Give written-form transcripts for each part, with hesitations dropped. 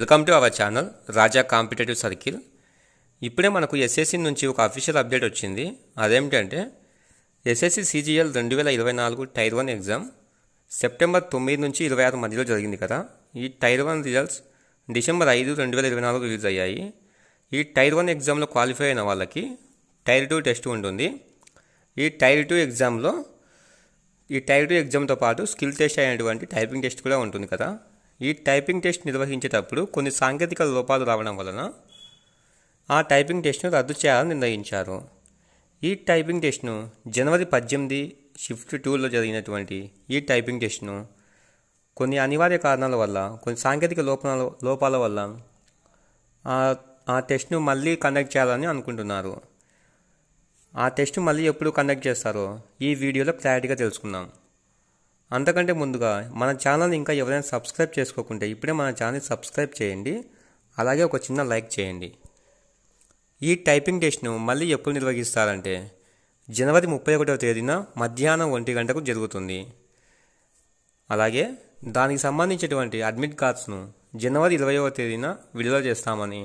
Welcome to our channel Raja competitive circle. ఇప్పుడే మనకు SSC నుంచి ఒక అఫీషియల్ అప్డేట్ వచ్చింది. అదేమిటంటే SSC CGL 2024 tier 1 exam September 9 నుంచి 26 మధ్యలో జరిగింది కదా. ఈ టైర్ 1 రిజల్ట్స్ డిసెంబర్ 5, 2024 రిలీజ్ అయ్యాయి. ఈ టైర్ 1 ఎగ్జామ్లో క్వాలిఫై అయిన వాళ్ళకి టైర్ 2 టెస్ట్ ఉంటుంది. ఈ టైర్ 2 ఎగ్జామ్తో పాటు స్కిల్ టెస్ట్ అయినటువంటి టైపింగ్ టెస్ట్ కూడా ఉంటుంది కదా. ఈ టైపింగ్ టెస్ట్ నిర్వహించేటప్పుడు కొన్ని సాంకేతిక లోపాలు రావడం వలన ఆ టైపింగ్ టెస్ట్ను రద్దు చేయాలని నిర్ణయించారు. ఈ టైపింగ్ టెస్ట్ను జనవరి 18 షిఫ్ట్ 2లో జరిగినటువంటి ఈ టైపింగ్ టెస్ట్ను కొన్ని అనివార్య కారణాల వల్ల, కొన్ని సాంకేతిక లోపాల వల్ల ఆ టెస్ట్ను మళ్ళీ కండక్ట్ చేయాలని అనుకుంటున్నారు. ఆ టెస్ట్ మళ్ళీ ఎప్పుడు కండక్ట్ చేస్తారో ఈ వీడియోలో క్లారిటీగా తెలుసుకుందాం. అంతకంటే ముందుగా మన ఛానల్ని ఇంకా ఎవరైనా సబ్స్క్రైబ్ చేసుకోకుంటే ఇప్పుడే మన ఛానల్ని సబ్స్క్రైబ్ చేయండి. అలాగే ఒక చిన్న లైక్ చేయండి. ఈ టైపింగ్ టెస్ట్ను మళ్ళీ ఎప్పుడు నిర్వహిస్తారంటే జనవరి 31వ తేదీన మధ్యాహ్నం 1 గంటకు జరుగుతుంది. అలాగే దానికి సంబంధించినటువంటి అడ్మిట్ కార్డ్స్ను జనవరి 20వ తేదీన విడుదల చేస్తామని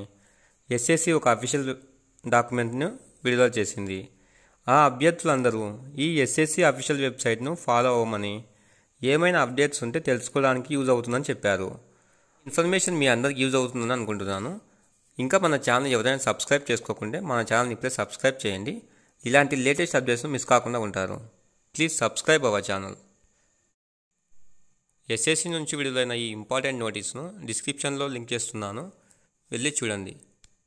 ఎస్ఎస్సి ఒక అఫీషియల్ డాక్యుమెంట్ను విడుదల చేసింది. ఆ అభ్యర్థులందరూ ఈ ఎస్ఎస్సి అఫీషియల్ వెబ్సైట్ను ఫాలో అవ్వమని, ఏమైనా అప్డేట్స్ ఉంటే తెలుసుకోవడానికి యూజ్ అవుతుందని చెప్పారు. ఇన్ఫర్మేషన్ మీ అందరికి యూజ్ అవుతుందని అనుకుంటున్నాను. ఇంకా మన ఛానల్ ఎవరైనా సబ్స్క్రైబ్ చేసుకోకుంటే మన ఛానల్ని ఇప్పుడే సబ్స్క్రైబ్ చేయండి. ఇలాంటి లేటెస్ట్ అప్డేట్స్ మిస్ కాకుండా ఉంటారు. Please subscribe our channel. SSC నుంచి విడుదలైన ఈ ఇంపార్టెంట్ నోటీస్ను డిస్క్రిప్షన్లో లింక్ చేస్తున్నాను, వెళ్ళి చూడండి.